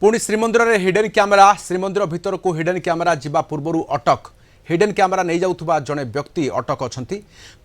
पुणी श्रीमंदिर में hidden camera Shrimandir भितर को हिडन कैमेरा जिबा पूर्व अटक हिडन कैमेरा नहीं जाउथुबा जड़े व्यक्ति अटक अच्छा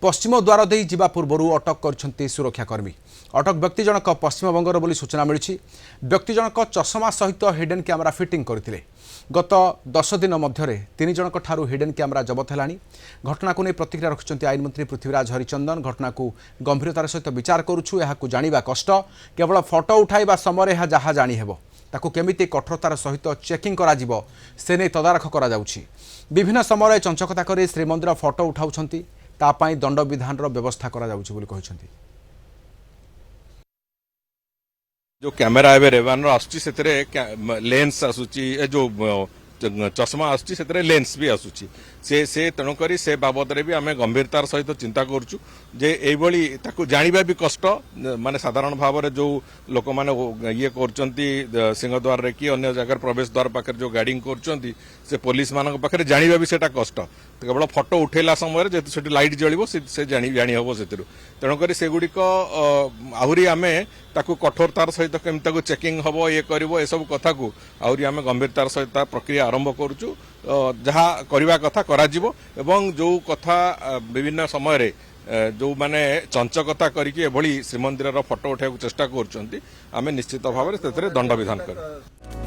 पश्चिम द्वार दे जिबा पूर्व अटक कर सुरक्षाकर्मी अटक व्यक्ति जनक पश्चिमबंगर बोली सूचना मिली व्यक्ति जनक चषमा सहित हिडन कैमेरा फिटिंग करते गत 10 दिन मध्य 3 जनक ठारू हिडन कैमेरा जबत है घटना को नहीं प्रतिक्रिया रखिंट आईन मंत्री पृथ्वीराज हरिचंदन घटना को गंभीरतार सहित विचार करुछु यहाकू जानिबा कष्ट केवल फोटो उठाइबा समय यह जहाँ जानी हेबो ताकू केमिति कठोरतार सहित चेकिंग करा जिवो से नहीं तदारख करा जाउछि विभिन्न समय चंचकता करी श्रीमंदिर फोटो उठाउछंती तापाई दंड विधान व्यवस्था करा जाउछि बोली कहिसंती। जो कैमेरा एवं रेवान आसुची सेतरे लेंस आसुची जो चषमा आसुची सेतरे लेंस भी आसुची से तेणुकरी से बाबद रे भी आम गंभीरतार सहित चिंता करूँ जे एभली ताकू जानिबा भी कष्ट माने साधारण भाव में जो लोक माने ये करचंती सिंहद्वार रे कि अन्य जगह प्रवेश द्वार पाखे जो गार्डिंग करचंती से पुलिस मान पाखे जानिबा भी सेटा कष्ट केवल फोटो उठेला समय जेतु सेठी लाइट जळिबो से जानी हबो सेतिरु तेणुकरी सेगुड़िक आहुरी आमे ताकू कठोरतार सहित केमि चेकिंग हबो ये करिवो ए सब कथा को आहुरी आमे गंभीरतार सहित प्रक्रिया आरंभ करूछु जहाँ करवा कथा कराजिवो एवं जो कथा विभिन्न समय रे जो माने चंचकता करिकि एभली श्रीमंदिर फोटो उठाइବାକୁ चेष्टा करूछंती आमे निश्चित भाव में दंड विधान कर।